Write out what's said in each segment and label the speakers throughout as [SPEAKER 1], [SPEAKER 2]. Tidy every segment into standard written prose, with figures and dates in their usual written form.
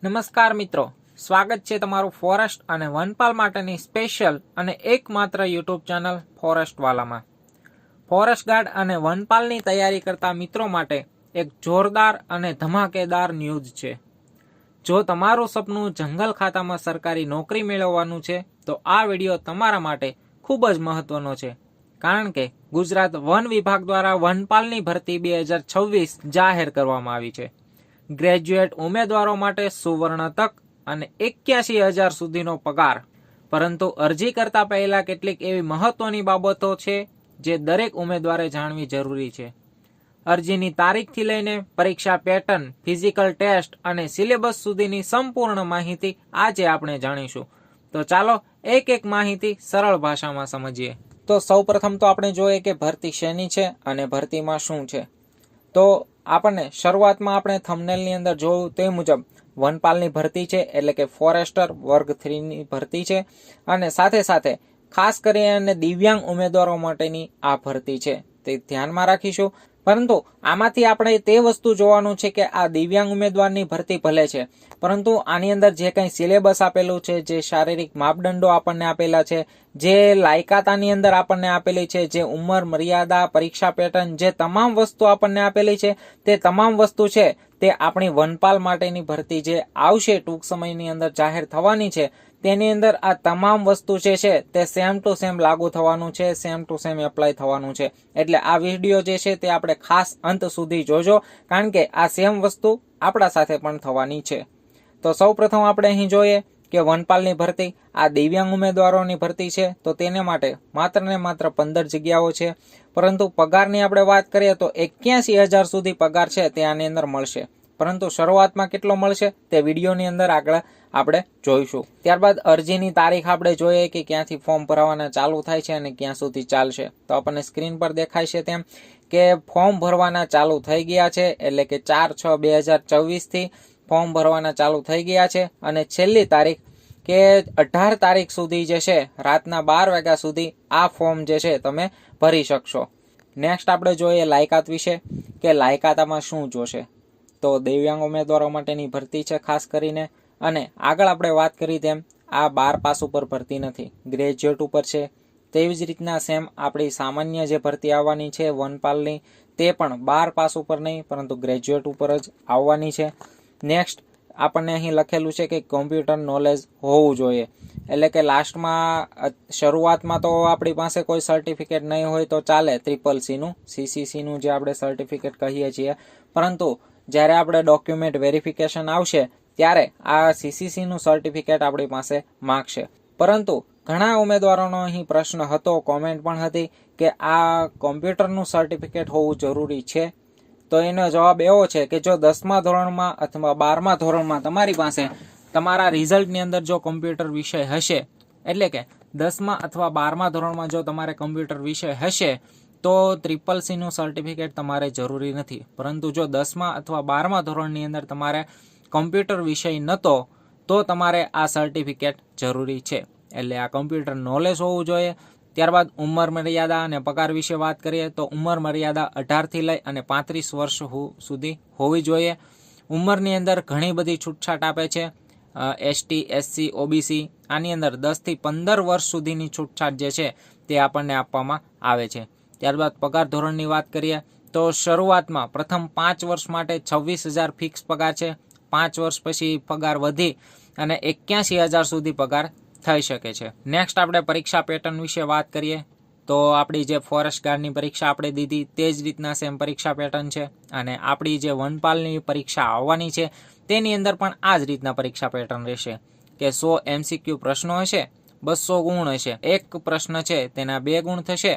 [SPEAKER 1] નમસ્કાર મિત્રો, સ્વાગત છે તમારું ફોરેસ્ટ અને વનપાલ માટેની સ્પેશિયલ અને એકમાત્ર યુટ્યુબ ચેનલ ફોરેસ્ટવાલામાં. ફોરેસ્ટ ગાર્ડ અને વનપાલની તૈયારી કરતા મિત્રો માટે એક જોરદાર અને ધમાકેદાર ન્યૂઝ છે. જો તમારું સપનું જંગલ ખાતામાં સરકારી નોકરી મેળવવાનું છે તો આ વિડીયો તમારા માટે ખૂબ જ મહત્વનો છે, કારણ કે ગુજરાત વન વિભાગ દ્વારા વનપાલની ભરતી 2026 જાહેર કરવામાં આવી છે. ગ્રેજ્યુએટ ઉમેદવારો માટે સુવર્ણ તક અને 81,000 સુધીનો પગાર. પરંતુ અરજી કરતા પહેલા કેટલીક એવી મહત્વની બાબતો છે જે દરેક ઉમેદવારે જાણવી જરૂરી છે. અરજીની તારીખથી લઈને પરીક્ષા પેટર્ન, ફિઝિકલ ટેસ્ટ અને સિલેબસ સુધીની સંપૂર્ણ માહિતી આજે આપણે જાણીશું. તો ચાલો એક એક માહિતી સરળ ભાષામાં સમજીએ. તો સૌપ્રથમ તો આપણે જોઈએ કે ભરતી શેની છે અને ભરતીમાં શું છે. તો આપણને શરૂઆતમાં આપણે થંબનેલની અંદર જોયું તે મુજબ વનપાલની ભરતી છે, એટલે કે ફોરેસ્ટર વર્ગ 3ની ભરતી છે અને સાથે સાથે ખાસ કરીને દિવ્યાંગ ઉમેદવારો માટેની આ ભરતી છે તે ધ્યાનમાં રાખીશું. પરંતુ આમાંથી આપણે તે વસ્તુ જોવાનું છે કે આ દિવ્યાંગ ઉમેદવારની ભરતી ભલે છે, પરંતુ આની અંદર જે કંઈ સિલેબસ આપેલું છે, જે શારીરિક માપદંડો આપણને આપેલા છે, જે લાયકાતાની અંદર આપણને આપેલી છે, જે ઉંમર મર્યાદા, પરીક્ષા પેટર્ન, જે તમામ વસ્તુ આપણને આપેલી છે, તે તમામ વસ્તુ છે તે આપણી વનપાલ માટેની ભરતી જે આવશે ટૂંક સમયની અંદર જાહેર થવાની છે તેની અંદર આ તમામ વસ્તુ જે છે તે સેમ ટુ સેમ લાગુ થવાનું છે, સેમ ટુ સેમ એપ્લાય થવાનું છે. એટલે આ વિડીયો જે છે તે આપણે ખાસ અંત સુધી જોજો, કારણ કે આ સેમ વસ્તુ આપણા સાથે પણ થવાની છે. તો સૌ પ્રથમ આપણે અહીં જોઈએ કે વનપાલની ભરતી આ દિવ્યાંગ ઉમેદવારોની ભરતી છે, તો તેને માટે માત્ર ને માત્ર 15 જગ્યાઓ છે. પરંતુ પગારની આપણે વાત કરીએ તો 81,000 સુધી પગાર છે તે આની અંદર મળશે. પરંતુ શરૂઆતમાં કેટલો મળશે તે વિડીયોની અંદર આગળ આપણે જોઈશું. ત્યારબાદ અરજીની તારીખ આપણે જોઈએ કે ક્યાંથી ફોર્મ ભરવાના ચાલુ થાય છે અને ક્યાં સુધી ચાલશે. તો આપણને સ્ક્રીન પર દેખાય છે તેમ કે ફોર્મ ભરવાના ચાલુ થઈ ગયા છે, એટલે કે 4/6/2024 ફોર્મ ભરવાના ચાલુ થઈ ગયા છે અને છેલ્લી તારીખ કે 18 તારીખ સુધી જે છે રાતના 12 વાગ્યા સુધી આ ફોર્મ જે છે તમે ભરી શકશો. નેક્સ્ટ આપણે જોઈએ લાયકાત વિશે કે લાયકાતામાં શું જોશે. તો દિવ્યાંગ ઉમેદવારો માટેની ભરતી છે ખાસ કરીને, અને આગળ આપણે વાત કરી તેમ આ 12 પાસ ઉપર ભરતી નથી, ગ્રેજ્યુએટ ઉપર છે. તેવી જ રીતના સેમ આપણી સામાન્ય જે ભરતી આવવાની છે વનપાલની તે પણ 12 પાસ ઉપર નહીં પરંતુ ગ્રેજ્યુએટ ઉપર જ આવવાની છે. નેક્સ્ટ આપણને અહીં લખેલું છે કે કોમ્પ્યુટર નોલેજ હોવું જોઈએ, એટલે કે લાસ્ટમાં શરૂઆતમાં તો આપણી પાસે કોઈ સર્ટિફિકેટ નહીં હોય તો ચાલે, CCCનું CCCનું જે આપણે સર્ટિફિકેટ કહીએ છીએ, પરંતુ જ્યારે આપણે ડોક્યુમેન્ટ વેરિફિકેશન આવશે ત્યારે આ CCCનું સર્ટિફિકેટ આપણી પાસે માગશે. પરંતુ ઘણા ઉમેદવારોનો અહીં પ્રશ્ન હતો, કોમેન્ટ પણ હતી કે આ કોમ્પ્યુટરનું સર્ટિફિકેટ હોવું જરૂરી છે. તો એનો જવાબ એવો છે કે જો 10મા ધોરણમાં અથવા 12મા ધોરણમાં તમારી પાસે તમારા રિઝલ્ટની અંદર જો કોમ્પ્યુટર વિષય હશે, એટલે કે 10મા અથવા 12મા ધોરણમાં જો તમારે કોમ્પ્યુટર વિષય હશે તો CCCનું સર્ટિફિકેટ તમારે જરૂરી નથી. પરંતુ જો 10મા અથવા 12મા ધોરણની અંદર તમારે કોમ્પ્યુટર વિષય નહોતો તો તમારે આ સર્ટિફિકેટ જરૂરી છે. એટલે આ કોમ્પ્યુટર નોલેજ હોવું જોઈએ. ત્યારબાદ ઉંમર મર્યાદા અને પગાર વિશે વાત કરીએ તો ઉંમર મર્યાદા 18થી લઈ અને 35 વર્ષ સુધી હોવી જોઈએ. ઉંમરની અંદર ઘણી બધી છૂટછાટ આપે છે. ST, SC, OBC આની અંદર 10થી 15 વર્ષ સુધીની છૂટછાટ જે છે તે આપણને આપવામાં આવે છે. ત્યારબાદ પગાર ધોરણની વાત કરીએ તો શરૂઆતમાં પ્રથમ 5 વર્ષ માટે 26,000 ફિક્સ પગાર છે. 5 વર્ષ પછી પગાર વધી અને 81,000 સુધી પગાર થઈ શકે છે. નેક્સ્ટ આપણે પરીક્ષા પેટર્ન વિશે વાત કરીએ તો આપણી જે ફોરેસ્ટ ગાર્ડની પરીક્ષા આપણે દીધી તે જ રીતના સેમ પરીક્ષા પેટર્ન છે, અને આપણી જે વનપાલની પરીક્ષા આવવાની છે તેની અંદર પણ આ જ રીતના પરીક્ષા પેટર્ન રહેશે કે 100 MCQ પ્રશ્નો હશે, 200 ગુણ હશે. એક પ્રશ્ન છે તેના 2 ગુણ થશે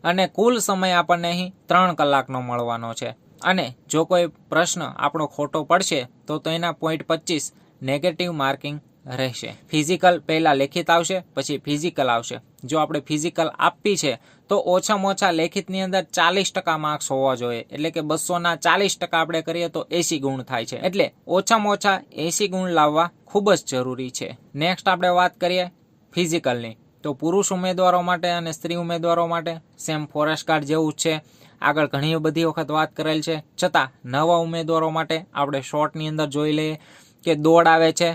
[SPEAKER 1] અને કુલ સમય આપણને અહીં 3 કલાકનો મળવાનો છે. અને જો કોઈ પ્રશ્ન આપણો ખોટો પડશે તો એના 0.25 નેગેટિવ માર્કિંગ રહેશે. ફિઝિકલ પહેલા લેખિત આવશે, પછી ફિઝિકલ આવશે. જો આપણે ફિઝિકલ આપી છે તો ઓછામાં ઓછા લેખિતની અંદર 40% માર્ક્સ હોવા જોઈએ, એટલે કે 200ના 40% આપણે કરીએ તો 80 ગુણ થાય છે. એટલે ઓછામાં ઓછા 80 ગુણ લાવવા ખૂબ જ જરૂરી છે. નેક્સ્ટ આપણે વાત કરીએ ફિઝિકલની, તો પુરુષ ઉમેદવારો માટે અને સ્ત્રી ઉમેદવારો માટે સેમ ફોરેસ્ટ ગાર્ડ જેવું જ છે. આગળ ઘણી બધી વખત વાત કરેલ છે, છતાં નવા ઉમેદવારો માટે આપણે શોર્ટની અંદર જોઈ લઈએ કે દોડ આવે છે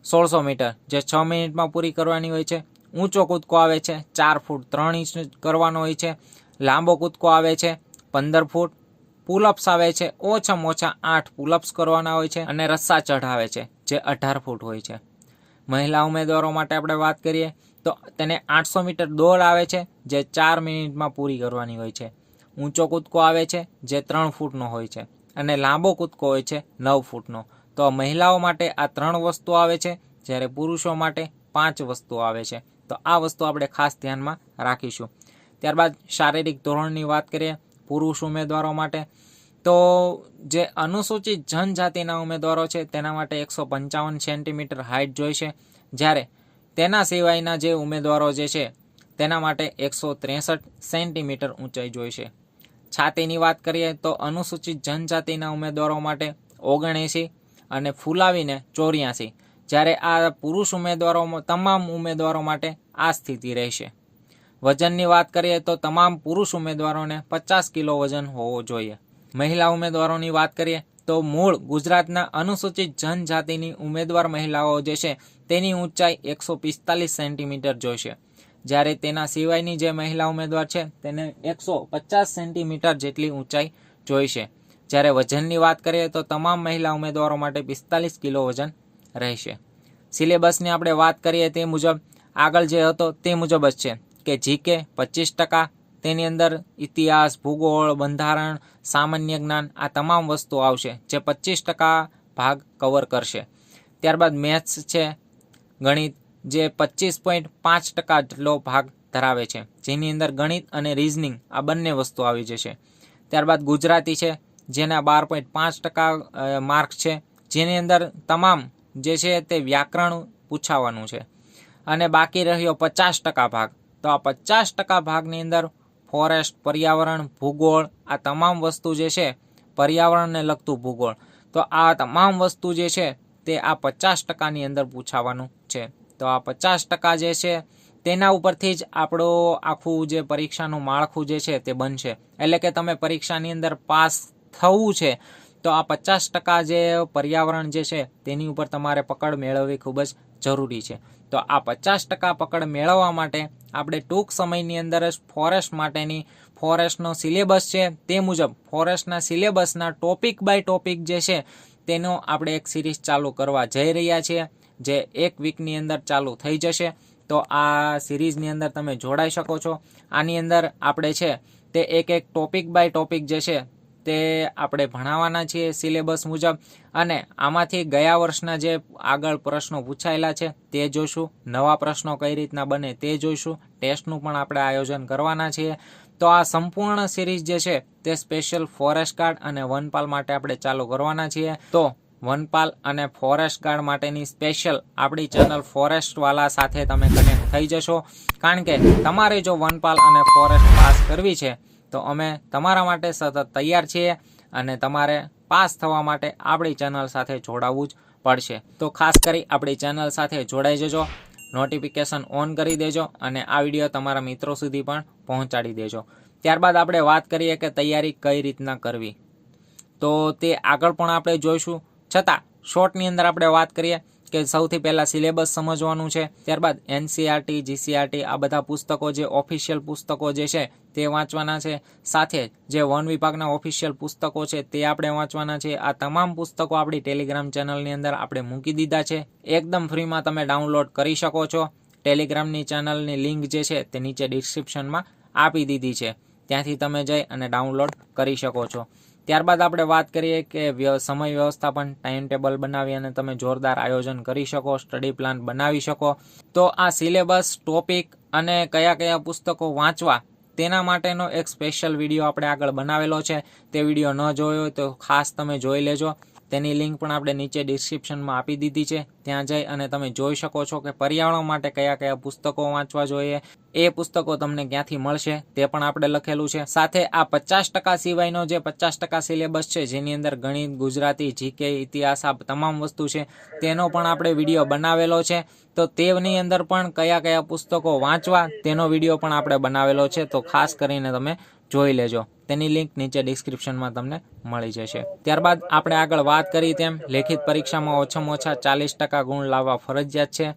[SPEAKER 1] 1600 મીટર જે 6 મિનિટમાં પૂરી કરવાની હોય છે, ઊંચો કૂદકો આવે છે 4 ફૂટ 3 ઇંચ કરવાનો હોય છે, લાંબો કૂદકો આવે છે 15 ફૂટ, પુલઅપ્સ આવે છે ઓછામાં ઓછા 8 પુલઅપ્સ કરવાના હોય છે અને રસ્સા ચઢ આવે છે જે 18 ફૂટ હોય છે. મહિલા ઉમેદવારો માટે આપણે વાત કરીએ તો તેને 800 મીટર દોડ આવે છે જે 4 મિનિટમાં પૂરી કરવાની હોય છે, ઊંચો કૂદકો આવે છે જે 3 ફૂટનો હોય છે અને લાંબો કૂદકો હોય છે 9 ફૂટનો. તો મહિલાઓ માટે આ 3 વસ્તુ આવે છે, જ્યારે પુરુષો માટે 5 વસ્તુ આવે છે. તો આ વસ્તુ આપણે ખાસ ધ્યાનમાં રાખીશું. ત્યારબાદ શારીરિક ધોરણની વાત કરીએ પુરુષ ઉમેદવારો માટે, તો જે અનુસૂચિત જનજાતિના ઉમેદવારો છે તેના માટે 155 સેન્ટીમીટર હાઇટ જોઈશે, જ્યારે તેના સિવાયના જે ઉમેદવારો જે છે તેના માટે 163 સેન્ટીમીટર ઊંચાઈ જોઈશે. છાતીની વાત કરીએ તો અનુસૂચિત જનજાતિના ઉમેદવારો માટે 79 અને ફૂલાવીને 84, જ્યારે આ પુરુષ ઉમેદવારો તમામ ઉમેદવારો માટે આ સ્થિતિ રહેશે. વજનની વાત કરીએ તો તમામ પુરુષ ઉમેદવારોને 50 કિલો વજન હોવો જોઈએ. મહિલા ઉમેદવારોની વાત કરીએ તો મૂળ ગુજરાતના અનુસૂચિત જનજાતિની ઉમેદવાર મહિલાઓ જે છે તેની ઊંચાઈ 145 સેન્ટીમીટર જોઈશે, જ્યારે તેના સિવાયની જે મહિલા ઉમેદવાર છે તેને 150 સેન્ટીમીટર જેટલી ઊંચાઈ જોઈશે. જ્યારે વજનની વાત કરીએ તો તમામ મહિલા ઉમેદવારો માટે 45 કિલો વજન રહેશે. સિલેબસની આપણે વાત કરીએ તે મુજબ આગળ જે હતો તે મુજબ જ છે કે જીકે 25%, તેની અંદર ઇતિહાસ, ભૂગોળ, બંધારણ, સામાન્ય જ્ઞાન આ તમામ વસ્તુ આવશે જે 25% ભાગ કવર કરશે. ત્યારબાદ મેથ્સ છે, ગણિત જે 25.5% જેટલો ભાગ ધરાવે છે, જેની અંદર ગણિત અને રીઝનિંગ આ બંને વસ્તુ આવી જશે. ત્યારબાદ ગુજરાતી છે જેના 12.5% માર્ક છે, જેની અંદર તમામ જે છે તે વ્યાકરણ પૂછાવાનું છે. અને બાકી રહ્યો 50% ભાગ. તો આ 50% ભાગની અંદર ફોરેસ્ટ, પર્યાવરણ, ભૂગોળ આ તમામ વસ્તુ જે છે, પર્યાવરણને લગતું ભૂગોળ, તો આ તમામ વસ્તુ જે છે તે આ 50%ની અંદર પૂછાવાનું છે. તો આ 50% જે છે તેના ઉપરથી જ આપણો આખું જે પરીક્ષાનું માળખું જે છે તે બનશે. એટલે કે તમે પરીક્ષાની અંદર પાસ થવું છે તો આ 50% જે પર્યાવરણ જે છે તેની ઉપર તમારે પકડ મેળવવી ખૂબ જ જરૂરી છે. તો આ 50% પકડ મેળવવા માટે આપણે ટૂંક સમયની અંદર જ ફોરેસ્ટ માટેની ફોરેસ્ટનો સિલેબસ છે તે મુજબ ફોરેસ્ટના સિલેબસના ટોપિક બાય ટોપિક જે છે તેનો આપણે એક સિરીઝ ચાલુ કરવા જઈ રહ્યા છીએ, જે 1 વીકની અંદર ચાલુ થઈ જશે. તો આ સિરીઝની અંદર તમે જોડાઈ શકો છો. આની અંદર આપણે છે તે એક ટોપિક બાય ટોપિક જે છે તે આપણે ભણાવવાના છીએ સિલેબસ મુજબ, અને આમાંથી ગયા વર્ષના જે આગળ પ્રશ્નો પૂછાયેલા છે તે જોઈશું, નવા પ્રશ્નો કઈ રીતના બને તે જોઈશું, ટેસ્ટનું પણ આપણે આયોજન કરવાના છીએ. તો આ સંપૂર્ણ સિરીઝ જે છે તે સ્પેશિયલ ફોરેસ્ટ ગાર્ડ અને વનપાલ માટે આપણે ચાલુ કરવાના છીએ. તો વનપાલ અને ફોરેસ્ટ ગાર્ડ માટેની સ્પેશિયલ આપણી ચેનલ ફોરેસ્ટવાલા સાથે તમે કનેક્ટ થઈ જશો, કારણ કે તમારે જો વનપાલ અને ફોરેસ્ટ પાસ કરવી છે તો અમે તમારા માટે સતત તૈયાર છીએ, અને તમારે પાસ થવા માટે આપણી ચેનલ સાથે જોડાવવું જ પડશે. તો ખાસ કરી આપણી ચેનલ સાથે જોડાઈ જજો, નોટિફિકેશન ઓન કરી દેજો અને આ વિડીયો તમારા મિત્રો સુધી પણ પહોંચાડી દેજો. ત્યારબાદ આપણે વાત કરીએ કે તૈયારી કઈ રીતના કરવી, તો તે આગળ પણ આપણે જોઈશું. છતાં શોર્ટની અંદર આપણે વાત કરીએ કે સૌથી પહેલાં સિલેબસ સમજવાનું છે, ત્યારબાદ NCERT, GCERT આ બધા પુસ્તકો જે ઓફિશિયલ પુસ્તકો જે છે તે વાંચવાના છે, સાથે જે વન વિભાગના ઓફિશિયલ પુસ્તકો છે તે આપણે વાંચવાના છે. આ તમામ પુસ્તકો આપણી ટેલિગ્રામ ચેનલની અંદર આપણે મૂકી દીધા છે, એકદમ ફ્રીમાં તમે ડાઉનલોડ કરી શકો છો. ટેલિગ્રામની ચેનલની લિંક જે છે તે નીચે ડિસ્ક્રિપ્શનમાં આપી દીધી છે, ત્યાંથી તમે જઈ અને ડાઉનલોડ કરી શકો છો. ત્યારબાદ આપણે વાત કરીએ કે સમય વ્યવસ્થાપન, ટાઈમ ટેબલ બનાવી અને તમે જોરદાર આયોજન કરી શકો, સ્ટડી પ્લાન બનાવી શકો. તો આ સિલેબસ, ટોપિક અને કયા કયા પુસ્તકો વાંચવા તેના માટેનો એક સ્પેશિયલ વિડીયો આપણે આગળ બનાવેલો છે. તે વિડીયો ન જોયો હોય તો ખાસ તમે જોઈ લેજો, તેની લિંક પણ આપણે નીચે ડિસ્ક્રિપ્શનમાં આપી દીધી છે, ત્યાં જઈ અને તમે જોઈ શકો છો કે પર્યાવરણ માટે કયા કયા પુસ્તકો વાંચવા જોઈએ, એ પુસ્તકો તમને ક્યાંથી મળશે તે પણ આપણે લખેલું છે. સાથે આ 50% સિવાયનો જે 50% સિલેબસ છે, જેની અંદર ગણિત, ગુજરાતી, જીકે, ઇતિહાસ આ તમામ વસ્તુ છે, તેનો પણ આપણે વિડીયો બનાવેલો છે. તો તેની અંદર પણ કયા કયા પુસ્તકો વાંચવા તેનો વિડીયો પણ આપણે બનાવેલો છે, તો ખાસ કરીને તમે જોઈ લેજો. તેની લિંક નીચે ડિસ્ક્રિપ્શનમાં તમને મળી જશે. ત્યારબાદ આપણે આગળ વાત કરી તેમ લેખિત પરીક્ષામાં ઓછામાં ઓછા 40% ગુણ લાવવા ફરજિયાત છે.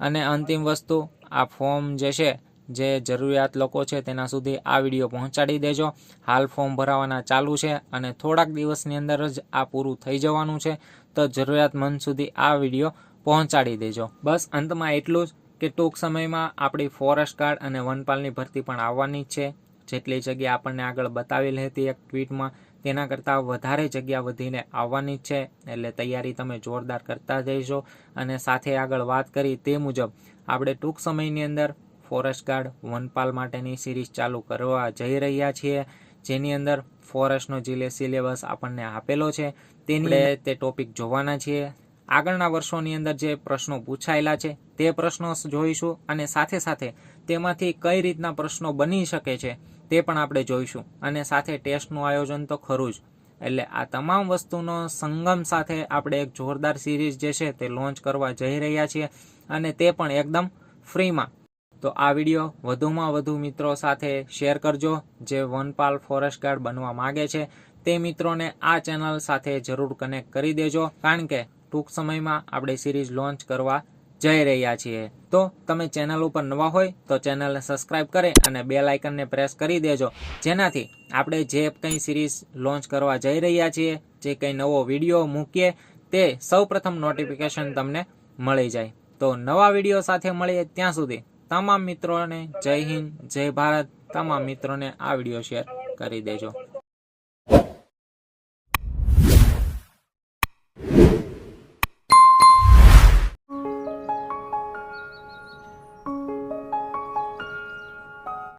[SPEAKER 1] અને અંતિમ વસ્તુ, આ ફોર્મ જે છે, જે જરૂરિયાત લોકો છે તેના સુધી આ વિડીયો પહોંચાડી દેજો. હાલ ફોર્મ ભરાવાના ચાલુ છે અને થોડાક દિવસની અંદર જ આ પૂરું થઈ જવાનું છે. તો જરૂરિયાતમંદ સુધી આ વિડીયો પહોંચાડી દેજો. બસ અંતમાં એટલું જ કે ટૂંક સમયમાં આપણી ફોરેસ્ટ ગાર્ડ અને વનપાલની ભરતી પણ આવવાની જ છે. જેટલી જગ્યા આપણને આગળ બતાવેલી હતી એક ટ્વીટમાં, તેના કરતાં વધારે જગ્યા વધીને આવવાની જ છે. એટલે તૈયારી તમે જોરદાર કરતા જઈશો. અને સાથે આગળ વાત કરી તે મુજબ આપણે ટૂંક સમયની અંદર ફોરેસ્ટ ગાર્ડ વનપાલ માટેની સિરીઝ ચાલુ કરવા જઈ રહ્યા છીએ, જેની અંદર ફોરેસ્ટનો જે સિલેબસ આપણને આપેલો છે તેની તે ટોપિક જોવાના છીએ. આગળના વર્ષોની અંદર જે પ્રશ્નો પૂછાયેલા છે તે પ્રશ્નો જોઈશું અને સાથે સાથે તેમાંથી કઈ રીતના પ્રશ્નો બની શકે છે તે પણ આપણે જોઈશું. અને સાથે ટેસ્ટનું આયોજન તો ખરું જ. એટલે આ તમામ વસ્તુનો સંગમ સાથે આપણે એક જોરદાર સિરીઝ જે છે તે લોન્ચ કરવા જઈ રહ્યા છીએ, અને તે પણ એકદમ ફ્રીમાં. તો આ વિડીયો વધુમાં વધુ મિત્રો સાથે શેર કરજો. જે વનપાલ ફોરેસ્ટ ગાર્ડ બનવા માંગે છે તે મિત્રોને આ ચેનલ સાથે જરૂર કનેક્ટ કરી દેજો, કારણ કે ટૂંક સમયમાં આપણે સિરીઝ લોન્ચ કરવા જઈ રહ્યા છીએ. તો તમે ચેનલ ઉપર નવા હોય તો ચેનલને સબસ્ક્રાઇબ કરી અને બેલ આઇકનને પ્રેસ કરી દેજો, જેનાથી આપણે જે કંઈ સિરીઝ લોન્ચ કરવા જઈ રહ્યા છીએ, જે કંઈ નવો વિડીયો મૂકીએ તે સૌપ્રથમ નોટિફિકેશન તમને મળી જાય. તો નવા વિડીયો સાથે મળીએ, ત્યાં સુધી તમામ મિત્રોને જય હિન્દ, જય ભારત. તમામ મિત્રોને આ વિડીયો શેર કરી દેજો.